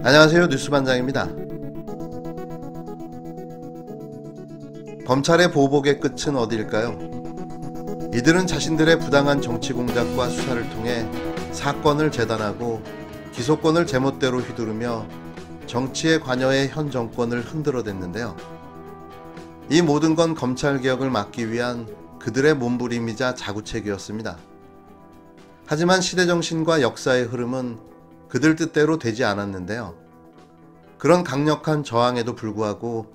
안녕하세요. 뉴스반장입니다. 검찰의 보복의 끝은 어디일까요? 이들은 자신들의 부당한 정치 공작과 수사를 통해 사건을 재단하고 기소권을 제멋대로 휘두르며 정치에 관여해 현 정권을 흔들어댔는데요. 이 모든 건 검찰개혁을 막기 위한 그들의 몸부림이자 자구책이었습니다. 하지만 시대정신과 역사의 흐름은 그들 뜻대로 되지 않았는데요. 그런 강력한 저항에도 불구하고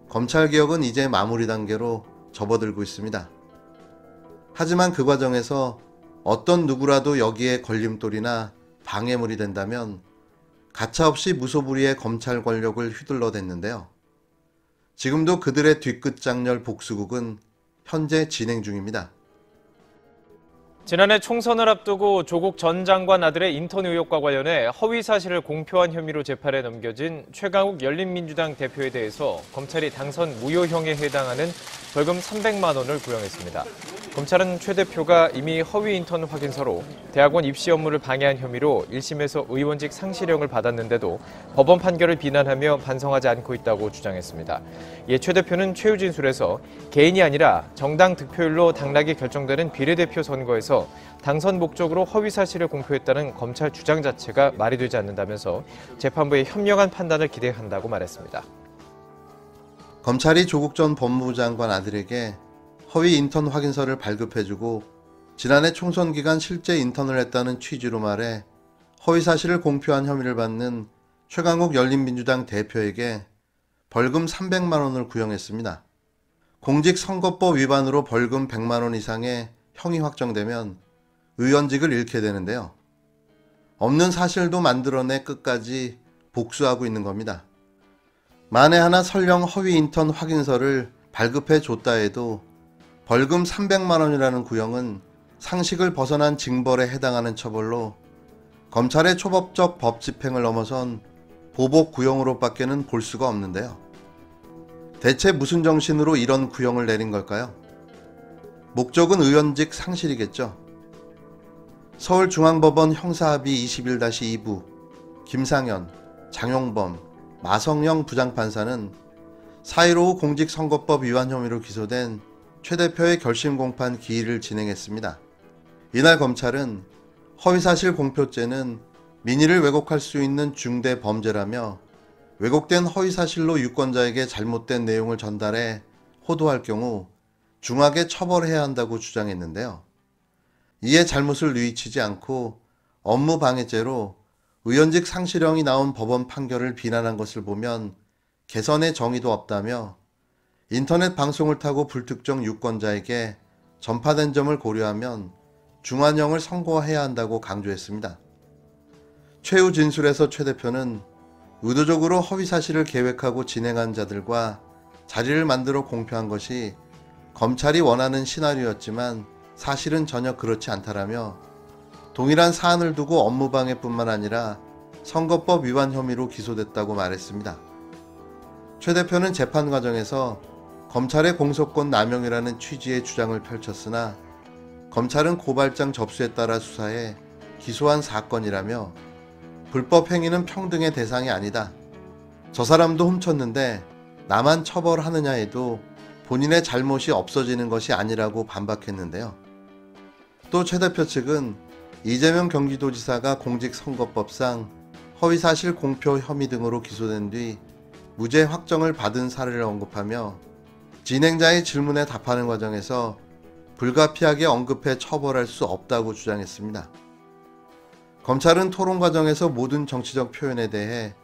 검찰개혁은 이제 마무리 단계로 접어들고 있습니다. 하지만 그 과정에서 어떤 누구라도 여기에 걸림돌이나 방해물이 된다면 가차없이 무소불위의 검찰 권력을 휘둘러댔는데요. 지금도 그들의 뒤끝장렬 복수국은 현재 진행 중입니다. 지난해 총선을 앞두고 조국 전 장관 아들의 인턴 의혹과 관련해 허위 사실을 공표한 혐의로 재판에 넘겨진 최강욱 열린민주당 대표에 대해서 검찰이 당선 무효형에 해당하는 벌금 300만 원을 구형했습니다. 검찰은 최 대표가 이미 허위 인턴 확인서로 대학원 입시 업무를 방해한 혐의로 1심에서 의원직 상실형을 받았는데도 법원 판결을 비난하며 반성하지 않고 있다고 주장했습니다. 이에 최 대표는 최후 진술에서 개인이 아니라 정당 득표율로 당락이 결정되는 비례대표 선거에서 당선 목적으로 허위 사실을 공표했다는 검찰 주장 자체가 말이 되지 않는다면서 재판부의 현명한 판단을 기대한다고 말했습니다. 검찰이 조국 전 법무부 장관 아들에게 허위 인턴 확인서를 발급해주고 지난해 총선 기간 실제 인턴을 했다는 취지로 말해 허위 사실을 공표한 혐의를 받는 최강욱 열린민주당 대표에게 벌금 300만 원을 구형했습니다. 공직선거법 위반으로 벌금 100만 원 이상의 형이 확정되면 의원직을 잃게 되는데요. 없는 사실도 만들어내 끝까지 복수하고 있는 겁니다. 만에 하나 설령 허위 인턴 확인서를 발급해 줬다 해도 벌금 300만 원이라는 구형은 상식을 벗어난 징벌에 해당하는 처벌로 검찰의 초법적 법 집행을 넘어선 보복 구형으로밖에는 볼 수가 없는데요. 대체 무슨 정신으로 이런 구형을 내린 걸까요? 목적은 의원직 상실이겠죠. 서울중앙법원 형사합의 21-2부 김상현, 장용범, 마성영 부장판사는 4.15 공직선거법 위반 혐의로 기소된 최 대표의 결심 공판 기일을 진행했습니다. 이날 검찰은 허위사실 공표죄는 민의를 왜곡할 수 있는 중대 범죄라며 왜곡된 허위사실로 유권자에게 잘못된 내용을 전달해 호도할 경우 중하게 처벌해야 한다고 주장했는데요. 이에 잘못을 뉘우치지 않고 업무방해죄로 의원직 상실형이 나온 법원 판결을 비난한 것을 보면 개선의 정의도 없다며 인터넷 방송을 타고 불특정 유권자에게 전파된 점을 고려하면 중환형을 선고해야 한다고 강조했습니다. 최후 진술에서 최 대표는 의도적으로 허위사실을 계획하고 진행한 자들과 자리를 만들어 공표한 것이 검찰이 원하는 시나리오였지만 사실은 전혀 그렇지 않다라며 동일한 사안을 두고 업무방해뿐만 아니라 선거법 위반 혐의로 기소됐다고 말했습니다. 최 대표는 재판 과정에서 검찰의 공소권 남용이라는 취지의 주장을 펼쳤으나 검찰은 고발장 접수에 따라 수사해 기소한 사건이라며 불법 행위는 평등의 대상이 아니다. 저 사람도 훔쳤는데 나만 처벌하느냐 해도 본인의 잘못이 없어지는 것이 아니라고 반박했는데요. 또 최 대표 측은 이재명 경기도지사가 공직선거법상 허위사실 공표 혐의 등으로 기소된 뒤 무죄 확정을 받은 사례를 언급하며 진행자의 질문에 답하는 과정에서 불가피하게 언급해 처벌할 수 없다고 주장했습니다. 검찰은 토론 과정에서 모든 정치적 표현에 대해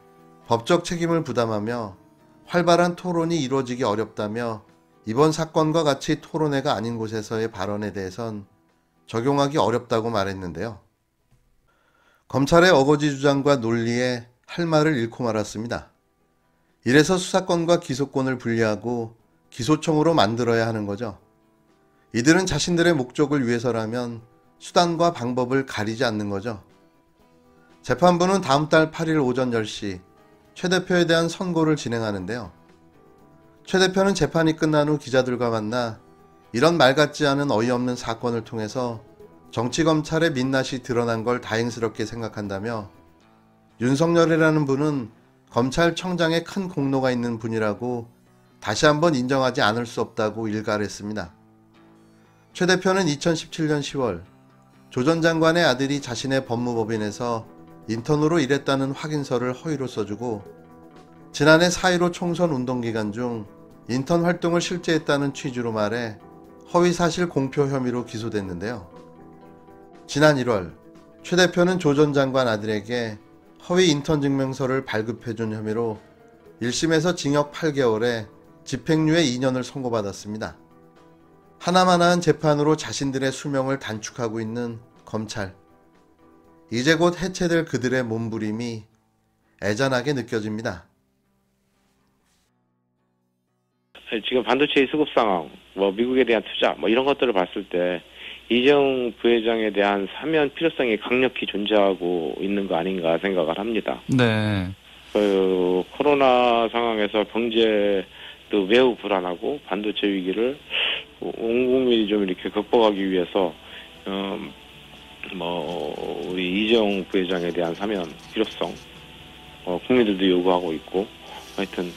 법적 책임을 부담하며 활발한 토론이 이루어지기 어렵다며 이번 사건과 같이 토론회가 아닌 곳에서의 발언에 대해선 적용하기 어렵다고 말했는데요. 검찰의 어거지 주장과 논리에 할 말을 잃고 말았습니다. 이래서 수사권과 기소권을 분리하고 기소청으로 만들어야 하는 거죠. 이들은 자신들의 목적을 위해서라면 수단과 방법을 가리지 않는 거죠. 재판부는 다음 달 8일 오전 10시 최 대표에 대한 선고를 진행하는데요. 최 대표는 재판이 끝난 후 기자들과 만나 이런 말 같지 않은 어이없는 사건을 통해서 정치검찰의 민낯이 드러난 걸 다행스럽게 생각한다며 윤석열이라는 분은 검찰청장에 큰 공로가 있는 분이라고 다시 한번 인정하지 않을 수 없다고 일갈했습니다. 최 대표는 2017년 10월 조 전 장관의 아들이 자신의 법무법인에서 인턴으로 일했다는 확인서를 허위로 써주고 지난해 4.15 총선 운동 기간 중 인턴 활동을 실제 했다는 취지로 말해 허위사실 공표 혐의로 기소됐는데요. 지난 1월 최 대표는 조 전 장관 아들에게 허위 인턴 증명서를 발급해준 혐의로 1심에서 징역 8개월에 집행유예 2년을 선고받았습니다. 하나마나한 재판으로 자신들의 수명을 단축하고 있는 검찰. 이제 곧 해체될 그들의 몸부림이 애잔하게 느껴집니다. 지금 반도체의 수급 상황, 미국에 대한 투자, 이런 것들을 봤을 때 이재용 부회장에 대한 사면 필요성이 강력히 존재하고 있는 거 아닌가 생각을 합니다. 네. 코로나 상황에서 경제도 매우 불안하고 반도체 위기를 온 국민이 좀 이렇게 극복하기 위해서 우리 이재용 부회장에 대한 사면 필요성, 국민들도 요구하고 있고, 하여튼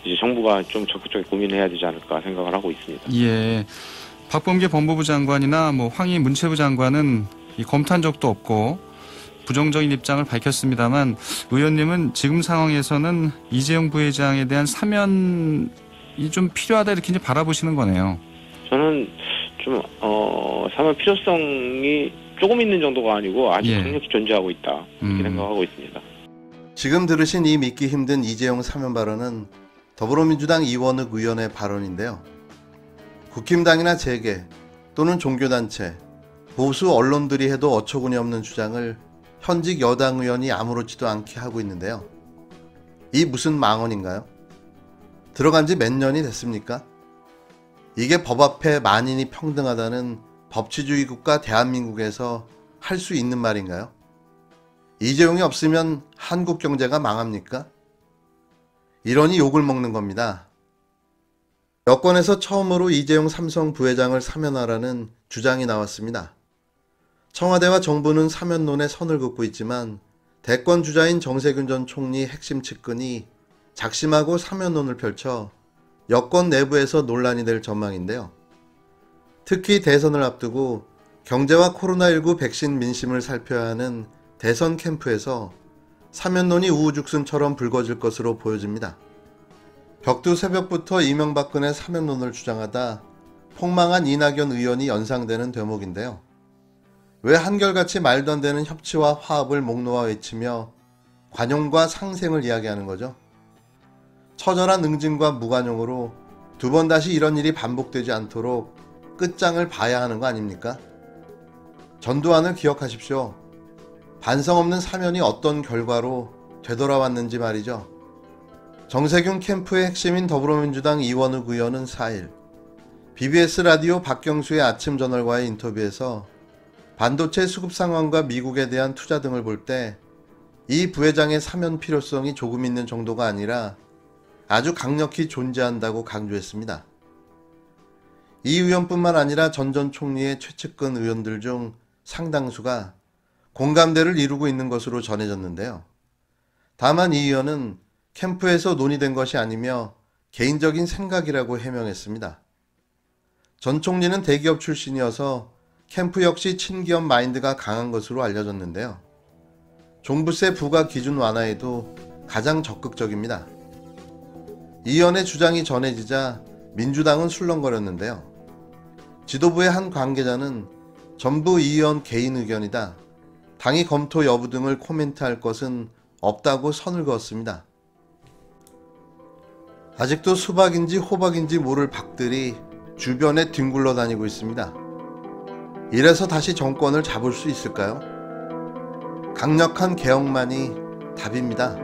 이제 정부가 좀 적극적으로 고민해야 되지 않을까 생각을 하고 있습니다. 예. 박범계 법무부 장관이나 황희 문체부 장관은 검토한 적도 없고 부정적인 입장을 밝혔습니다만 의원님은 지금 상황에서는 이재용 부회장에 대한 사면이 좀 필요하다 이렇게 이제 바라보시는 거네요. 저는 좀 사면 필요성이 조금 있는 정도가 아니고 아주 강력히 존재하고 있다 이렇게 생각하고 있습니다. 지금 들으신 이 믿기 힘든 이재용 사면 발언은 더불어민주당 이원흑 의원의 발언인데요. 국힘당이나 재계 또는 종교단체, 보수 언론들이 해도 어처구니 없는 주장을 현직 여당 의원이 아무렇지도 않게 하고 있는데요. 이 무슨 망언인가요? 들어간 지 몇 년이 됐습니까? 이게 법 앞에 만인이 평등하다는 법치주의 국가 대한민국에서 할 수 있는 말인가요? 이재용이 없으면 한국 경제가 망합니까? 이러니 욕을 먹는 겁니다. 여권에서 처음으로 이재용 삼성 부회장을 사면하라는 주장이 나왔습니다. 청와대와 정부는 사면론에 선을 긋고 있지만 대권 주자인 정세균 전 총리 핵심 측근이 작심하고 사면론을 펼쳐 여권 내부에서 논란이 될 전망인데요. 특히 대선을 앞두고 경제와 코로나19 백신 민심을 살펴야 하는 대선 캠프에서 사면론이 우후죽순처럼 불거질 것으로 보여집니다. 벽두 새벽부터 이명박근혜 사면론을 주장하다 폭망한 이낙연 의원이 연상되는 대목인데요. 왜 한결같이 말도 안 되는 협치와 화합을 목 놓아 외치며 관용과 상생을 이야기하는 거죠? 처절한 응징과 무관용으로 두 번 다시 이런 일이 반복되지 않도록 끝장을 봐야 하는 거 아닙니까? 전두환을 기억하십시오. 반성 없는 사면이 어떤 결과로 되돌아왔는지 말이죠. 정세균 캠프의 핵심인 더불어민주당 이원흑 의원은 4일 BBS 라디오 박경수의 아침 저널과의 인터뷰에서 반도체 수급 상황과 미국에 대한 투자 등을 볼 때 이 부회장의 사면 필요성이 조금 있는 정도가 아니라 아주 강력히 존재한다고 강조했습니다. 이 의원뿐만 아니라 전 총리의 최측근 의원들 중 상당수가 공감대를 이루고 있는 것으로 전해졌는데요. 다만 이 의원은 캠프에서 논의된 것이 아니며 개인적인 생각이라고 해명했습니다. 전 총리는 대기업 출신이어서 캠프 역시 친기업 마인드가 강한 것으로 알려졌는데요. 종부세 부과 기준 완화에도 가장 적극적입니다. 이 의원의 주장이 전해지자 민주당은 술렁거렸는데요. 지도부의 한 관계자는 전부 이 의원 개인 의견이다. 당이 검토 여부 등을 코멘트할 것은 없다고 선을 그었습니다. 아직도 수박인지 호박인지 모를 박들이 주변에 뒹굴러 다니고 있습니다. 이래서 다시 정권을 잡을 수 있을까요? 강력한 개혁만이 답입니다.